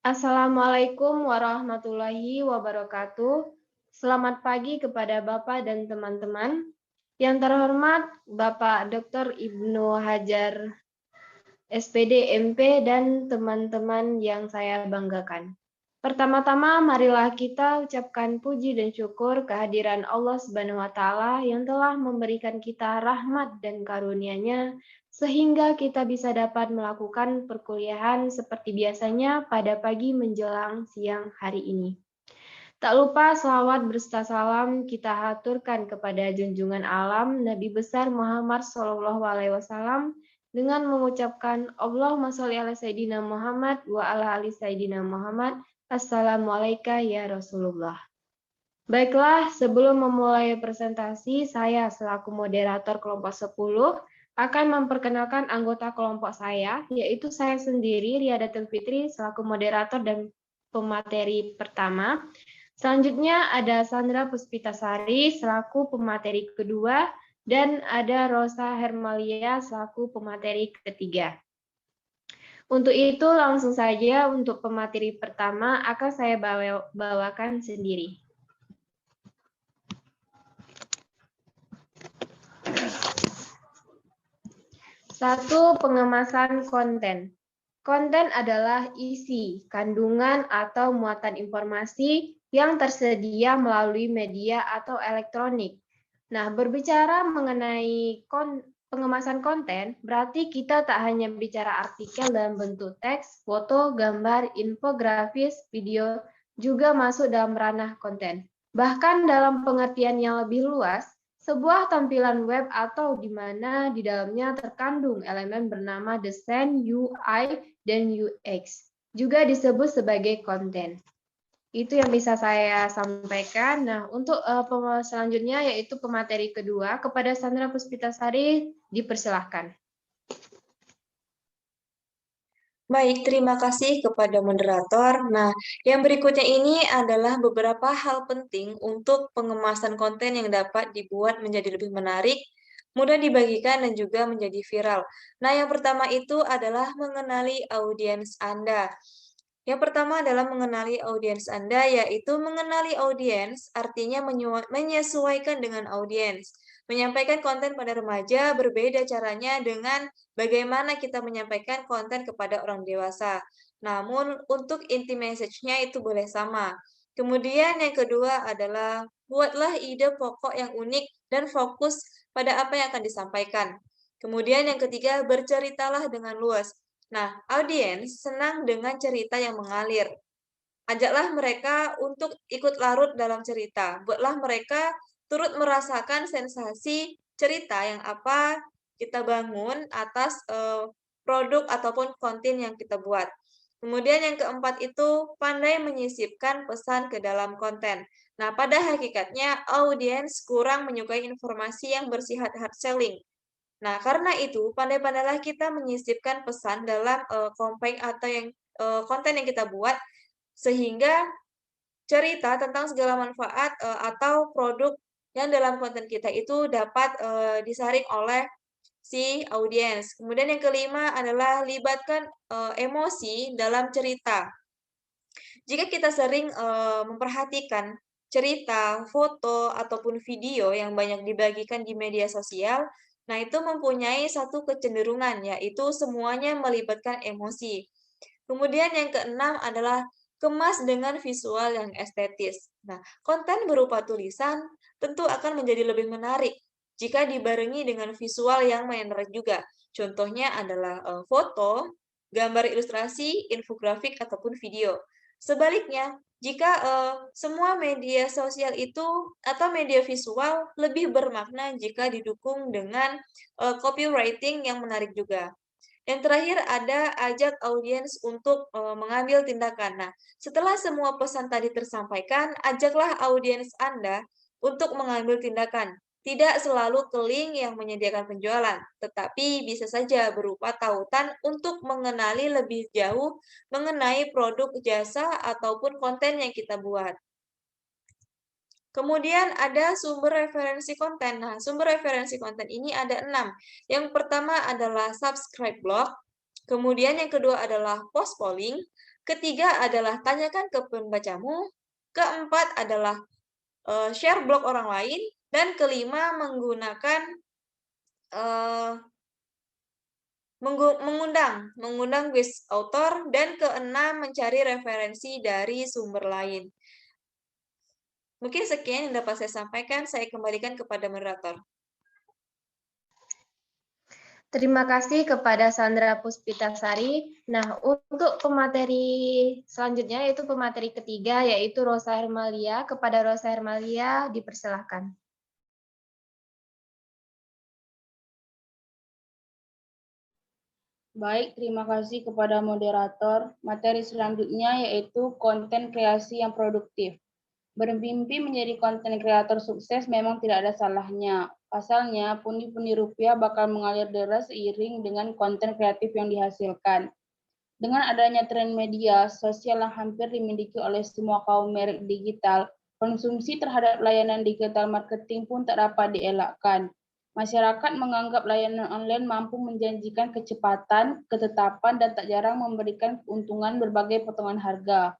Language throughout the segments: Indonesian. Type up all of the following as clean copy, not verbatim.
Assalamualaikum warahmatullahi wabarakatuh. Selamat pagi kepada Bapak dan teman-teman. Yang terhormat Bapak Dr. Ibnu Hajar, SPD MP, dan teman-teman yang saya banggakan. Pertama-tama, marilah kita ucapkan puji dan syukur kehadiran Allah Subhanahu wa Ta'ala yang telah memberikan kita rahmat dan karunia-Nya sehingga kita bisa dapat melakukan perkuliahan seperti biasanya pada pagi menjelang siang hari ini. Tak lupa selawat berserta salam kita haturkan kepada junjungan alam Nabi besar Muhammad SAW dengan mengucapkan Allahumma sholli ala Sayyidina Muhammad wa ala ali Sayyidina Muhammad. Assalamualaikum ya Rasulullah. Baiklah, sebelum memulai presentasi, saya selaku moderator kelompok 10 akan memperkenalkan anggota kelompok saya, yaitu saya sendiri, Riyadatul Fitri, selaku moderator dan pemateri pertama. Selanjutnya ada Sandra Puspitasari selaku pemateri kedua, dan ada Rosa Hermalia selaku pemateri ketiga. Untuk itu langsung saja untuk pemateri pertama akan saya bawakan sendiri. Satu, pengemasan konten. Konten adalah isi, kandungan, atau muatan informasi yang tersedia melalui media atau elektronik. Nah, berbicara mengenai pengemasan konten, berarti kita tak hanya bicara artikel dalam bentuk teks, foto, gambar, infografis, video, juga masuk dalam ranah konten. Bahkan dalam pengertian yang lebih luas, sebuah tampilan web atau di mana di dalamnya terkandung elemen bernama desain, UI, dan UX, juga disebut sebagai konten. Itu yang bisa saya sampaikan. Nah, untuk selanjutnya yaitu pemateri kedua, kepada Sandra Puspitasari dipersilahkan. Baik, terima kasih kepada moderator. Nah, yang berikutnya ini adalah beberapa hal penting untuk pengemasan konten yang dapat dibuat menjadi lebih menarik, mudah dibagikan, dan juga menjadi viral. Nah, yang pertama itu adalah mengenali audiens Anda. Yang pertama adalah mengenali audiens Anda, yaitu mengenali audiens artinya menyesuaikan dengan audiens. Menyampaikan konten pada remaja berbeda caranya dengan bagaimana kita menyampaikan konten kepada orang dewasa. Namun, untuk inti message-nya itu boleh sama. Kemudian yang kedua adalah buatlah ide pokok yang unik dan fokus pada apa yang akan disampaikan. Kemudian yang ketiga, berceritalah dengan luas. Nah, audiens senang dengan cerita yang mengalir. Ajaklah mereka untuk ikut larut dalam cerita. Buatlah mereka turut merasakan sensasi cerita yang apa kita bangun atas produk ataupun konten yang kita buat. Kemudian yang keempat itu pandai menyisipkan pesan ke dalam konten. Nah, pada hakikatnya audiens kurang menyukai informasi yang bersifat hard selling. Nah, karena itu pandai-pandailah kita menyisipkan pesan dalam konten atau konten yang kita buat sehingga cerita tentang segala manfaat atau produk yang dalam konten kita itu dapat disaring oleh si audiens. Kemudian yang kelima adalah libatkan emosi dalam cerita. Jika kita sering memperhatikan cerita, foto, ataupun video yang banyak dibagikan di media sosial, nah itu mempunyai satu kecenderungan, yaitu semuanya melibatkan emosi. Kemudian yang keenam adalah kemas dengan visual yang estetis. Nah, konten berupa tulisan tentu akan menjadi lebih menarik jika dibarengi dengan visual yang menarik juga. Contohnya adalah foto, gambar ilustrasi, infografik, ataupun video. Sebaliknya, jika semua media sosial itu atau media visual lebih bermakna jika didukung dengan copywriting yang menarik juga. Yang terakhir ada ajak audiens untuk mengambil tindakan. Nah, setelah semua pesan tadi tersampaikan, ajaklah audiens Anda untuk mengambil tindakan. Tidak selalu ke link yang menyediakan penjualan, tetapi bisa saja berupa tautan untuk mengenali lebih jauh mengenai produk, jasa, ataupun konten yang kita buat. Kemudian ada sumber referensi konten. Nah, sumber referensi konten ini ada 6. Yang pertama adalah subscribe blog, kemudian yang kedua adalah post polling, Ketiga adalah tanyakan ke pembacamu. Keempat adalah share blog orang lain. Dan kelima menggunakan mengundang guest author. Dan keenam mencari referensi dari sumber lain. Mungkin sekian yang dapat saya sampaikan. Saya kembalikan kepada moderator. Terima kasih kepada Sandra Puspitasari. Nah, untuk pemateri selanjutnya yaitu pemateri ketiga yaitu Rosa Hermalia. Kepada Rosa Hermalia dipersilahkan. Baik, terima kasih kepada moderator. Materi selanjutnya yaitu konten kreasi yang produktif. Bermimpi menjadi konten kreator sukses memang tidak ada salahnya. Pasalnya, pundi-pundi rupiah bakal mengalir deras seiring dengan konten kreatif yang dihasilkan. Dengan adanya tren media sosial yang hampir dimiliki oleh semua kaum merek digital, konsumsi terhadap layanan digital marketing pun tak dapat dielakkan. Masyarakat menganggap layanan online mampu menjanjikan kecepatan, ketetapan, dan tak jarang memberikan keuntungan berbagai potongan harga.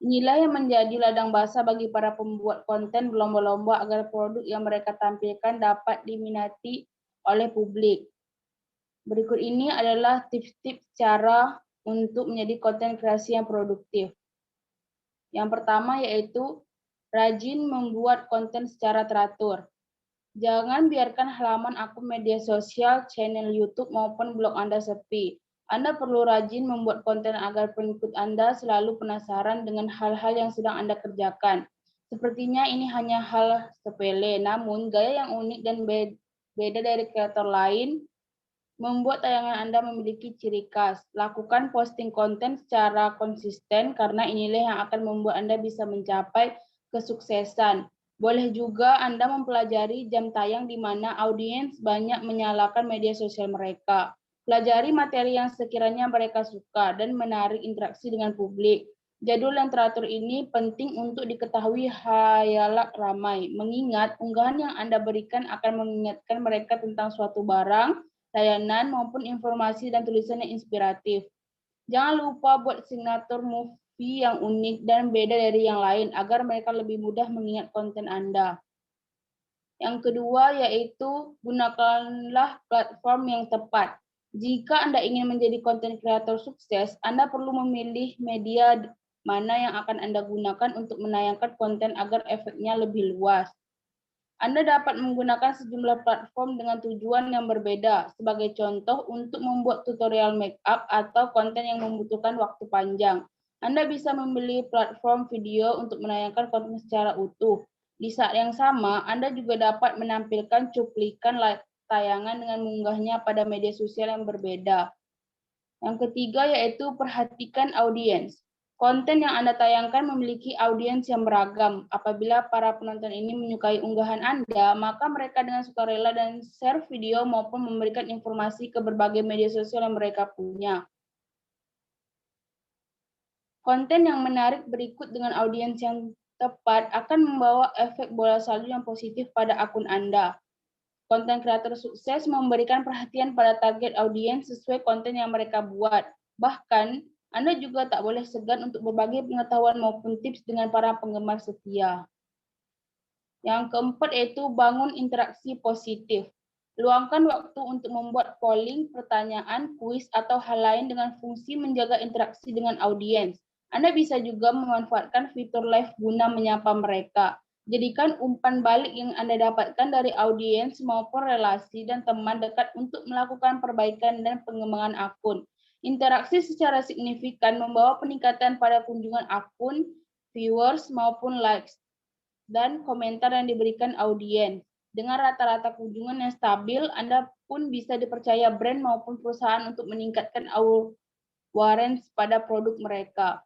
Inilah yang menjadi ladang basah bagi para pembuat konten berlomba-lomba agar produk yang mereka tampilkan dapat diminati oleh publik. Berikut ini adalah tips-tips cara untuk menjadi konten kreasi yang produktif. Yang pertama yaitu rajin membuat konten secara teratur. Jangan biarkan halaman akun media sosial, channel YouTube maupun blog Anda sepi. Anda perlu rajin membuat konten agar pengikut Anda selalu penasaran dengan hal-hal yang sedang Anda kerjakan. Sepertinya ini hanya hal sepele, namun gaya yang unik dan beda dari kreator lain membuat tayangan Anda memiliki ciri khas. Lakukan posting konten secara konsisten karena inilah yang akan membuat Anda bisa mencapai kesuksesan. Boleh juga Anda mempelajari jam tayang di mana audiens banyak menyalakan media sosial mereka. Pelajari materi yang sekiranya mereka suka dan menarik interaksi dengan publik. Jadwal yang teratur ini penting untuk diketahui khayalak ramai, mengingat unggahan yang Anda berikan akan mengingatkan mereka tentang suatu barang, layanan, maupun informasi dan tulisan yang inspiratif. Jangan lupa buat signature movie yang unik dan beda dari yang lain agar mereka lebih mudah mengingat konten Anda. Yang kedua yaitu gunakanlah platform yang tepat. Jika Anda ingin menjadi konten kreator sukses, Anda perlu memilih media mana yang akan Anda gunakan untuk menayangkan konten agar efeknya lebih luas. Anda dapat menggunakan sejumlah platform dengan tujuan yang berbeda. Sebagai contoh, untuk membuat tutorial make up atau konten yang membutuhkan waktu panjang. Anda bisa memilih platform video untuk menayangkan konten secara utuh. Di saat yang sama, Anda juga dapat menampilkan cuplikan tayangan dengan mengunggahnya pada media sosial yang berbeda. Yang ketiga yaitu perhatikan audiens. Konten yang Anda tayangkan memiliki audiens yang beragam. Apabila para penonton ini menyukai unggahan Anda, maka mereka dengan sukarela dan share video maupun memberikan informasi ke berbagai media sosial yang mereka punya. Konten yang menarik berikut dengan audiens yang tepat akan membawa efek bola salju yang positif pada akun Anda. Konten kreator sukses memberikan perhatian pada target audiens sesuai konten yang mereka buat. Bahkan, Anda juga tak boleh segan untuk berbagi pengetahuan maupun tips dengan para penggemar setia. Yang keempat yaitu bangun interaksi positif. Luangkan waktu untuk membuat polling, pertanyaan, kuis, atau hal lain dengan fungsi menjaga interaksi dengan audiens. Anda bisa juga memanfaatkan fitur live guna menyapa mereka. Jadikan umpan balik yang Anda dapatkan dari audiens maupun relasi dan teman dekat untuk melakukan perbaikan dan pengembangan akun. Interaksi secara signifikan membawa peningkatan pada kunjungan akun, viewers, maupun likes, dan komentar yang diberikan audiens. Dengan rata-rata kunjungan yang stabil, Anda pun bisa dipercaya brand maupun perusahaan untuk meningkatkan awareness pada produk mereka.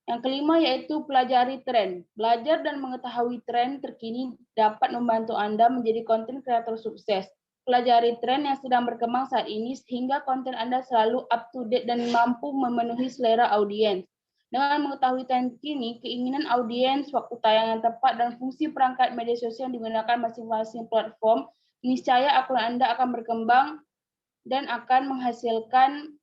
Yang kelima yaitu pelajari tren. Belajar dan mengetahui tren terkini dapat membantu Anda menjadi konten kreator sukses. Pelajari tren yang sedang berkembang saat ini sehingga konten Anda selalu up to date dan mampu memenuhi selera audiens. Dengan mengetahui tren kini, keinginan audiens, waktu tayangan tepat, dan fungsi perangkat media sosial yang digunakan masing-masing platform, niscaya akun Anda akan berkembang dan akan menghasilkan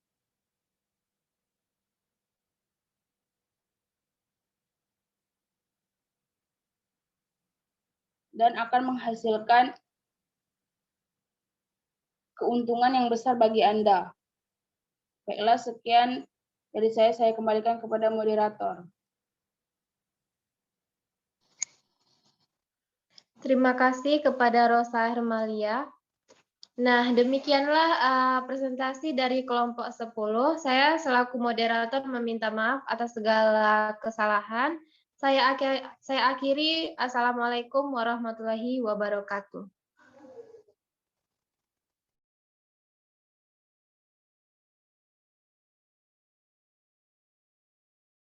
dan akan menghasilkan keuntungan yang besar bagi Anda. Baiklah, sekian dari saya kembalikan kepada moderator. Terima kasih kepada Rosa Hermalia. Nah, demikianlah presentasi dari kelompok 10. Saya selaku moderator meminta maaf atas segala kesalahan. Saya akhiri. Assalamualaikum warahmatullahi wabarakatuh.